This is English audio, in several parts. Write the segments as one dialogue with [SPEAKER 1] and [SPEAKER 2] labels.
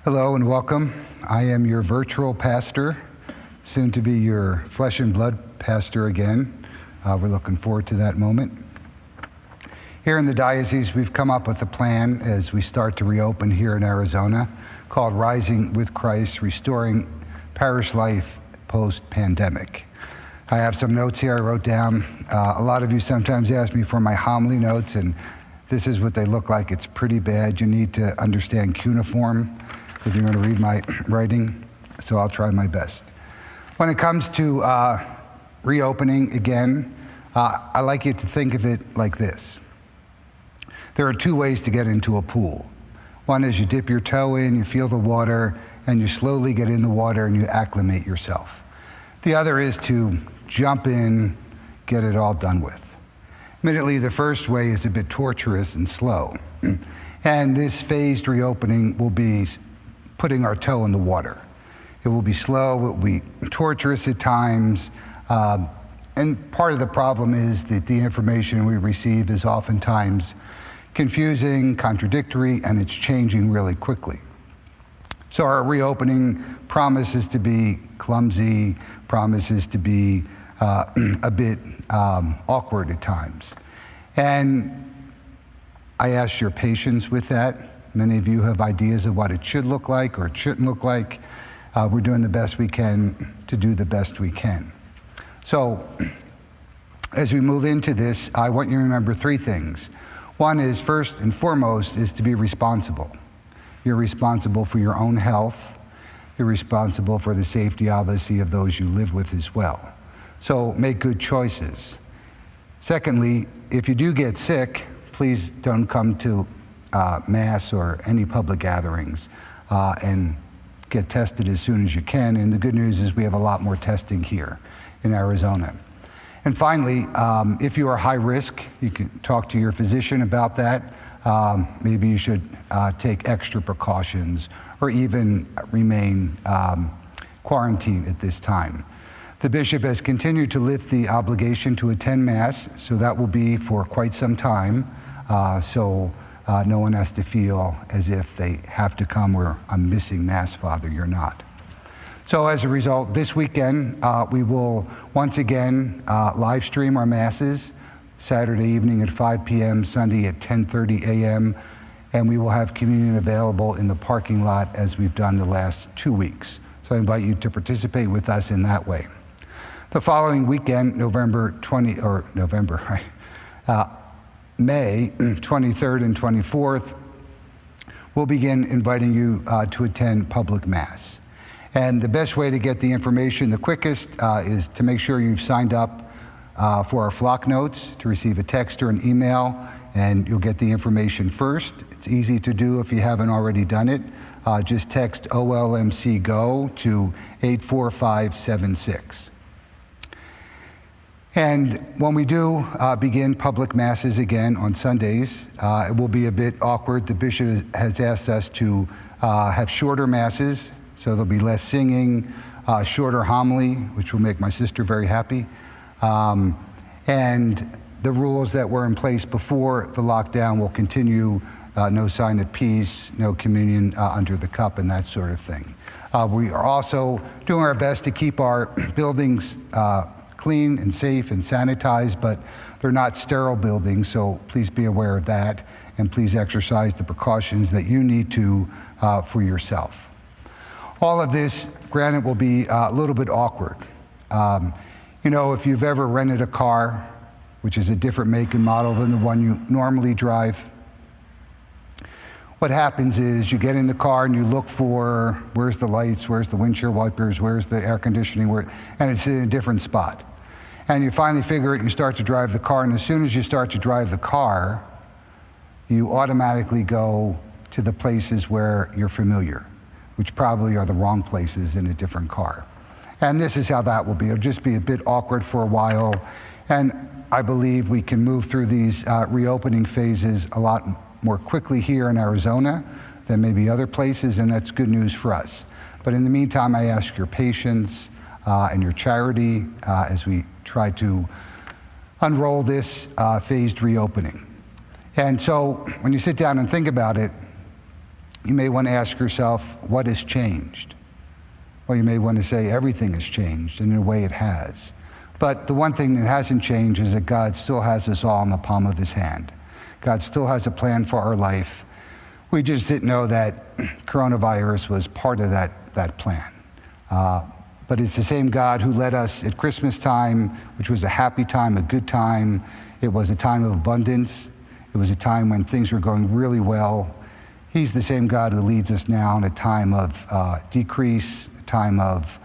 [SPEAKER 1] Hello and welcome. I am your virtual pastor, soon to be your flesh and blood pastor again. We're looking forward to that moment. Here in the diocese, we've come up with a plan as we start to reopen here in Arizona called Rising with Christ, Restoring Parish Life Post-Pandemic. I have some notes here I wrote down. A lot of you sometimes ask me for my homily notes, and this is what they look like. It's pretty bad. You need to understand cuneiform if you're going to read my writing, so I'll try my best. When it comes to reopening again, I like you to think of it like this. There are two ways to get into a pool. One is you dip your toe in, you feel the water, and you slowly get in the water and you acclimate yourself. The other is to jump in, get it all done with. Admittedly, the first way is a bit torturous and slow. And this phased reopening will be putting our toe in the water. It will be slow, it will be torturous at times, and part of the problem is that the information we receive is oftentimes confusing, contradictory, and it's changing really quickly. So our reopening promises to be clumsy, promises to be a bit awkward at times. And I ask your patience with that. Many of you have ideas of what it should look like or it shouldn't look like. We're doing the best we can to do the best we can. So as we move into this, I want you to remember three things. One is, first and foremost, is to be responsible. You're responsible for your own health. You're responsible for the safety, obviously, of those you live with as well. So make good choices. Secondly, if you do get sick, please don't come to Mass or any public gatherings and get tested as soon as you can. And the good news is we have a lot more testing here in Arizona. And finally, if you are high risk, you can talk to your physician about that. Maybe you should take extra precautions or even remain quarantined at this time. The bishop has continued to lift the obligation to attend Mass, so that will be for quite some time. So no one has to feel as if they have to come or I'm missing Mass, Father, you're not. So as a result, this weekend, we will once again live stream our Masses, Saturday evening at 5 p.m., Sunday at 10:30 a.m., and we will have communion available in the parking lot as we've done the last 2 weeks. So I invite you to participate with us in that way. The following weekend, May 23rd and 24th, we'll begin inviting you to attend public Mass. And the best way to get the information the quickest is to make sure you've signed up for our flock notes to receive a text or an email, and you'll get the information first. It's easy to do if you haven't already done it. Just text OLMC-GO to 84576. And when we do begin public Masses again on Sundays, it will be a bit awkward. The bishop has asked us to have shorter Masses, so there'll be less singing, shorter homily, which will make my sister very happy. And the rules that were in place before the lockdown will continue. No sign of peace, no communion under the cup, and that sort of thing. We are also doing our best to keep our buildings clean and safe and sanitized, but they're not sterile buildings, so please be aware of that, and please exercise the precautions that you need to for yourself. All of this, granted, will be a little bit awkward. You know, if you've ever rented a car, which is a different make and model than the one you normally drive, what happens is you get in the car and you look for where's the lights, where's the windshield wipers, where's the air conditioning, and it's in a different spot. And you finally figure it and you start to drive the car, and as soon as you start to drive the car, you automatically go to the places where you're familiar, which probably are the wrong places in a different car. And this is how that will be. It'll just be a bit awkward for a while, and I believe we can move through these reopening phases a lot more quickly here in Arizona than maybe other places, and that's good news for us. But in the meantime, I ask your patience and your charity as we try to unroll this phased reopening. And so when you sit down and think about it, You may want to ask yourself, what has changed? Well, you may want to say everything has changed, and in a way it has. But the one thing that hasn't changed is that God still has us all in the palm of his hand. God still has a plan for our life. We just didn't know that coronavirus was part of that plan. But it's the same God who led us at Christmas time, which was a happy time, a good time. It was a time of abundance. It was a time when things were going really well. He's the same God who leads us now in a time of decrease, a time of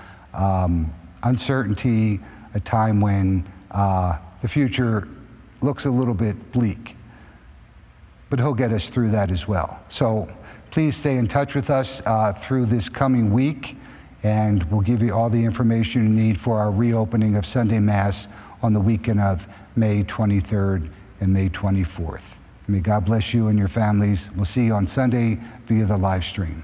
[SPEAKER 1] uncertainty, a time when the future looks a little bit bleak. But he'll get us through that as well. So please stay in touch with us through this coming week, and we'll give you all the information you need for our reopening of Sunday Mass on the weekend of May 23rd and May 24th. May God bless you and your families. We'll see you on Sunday via the live stream.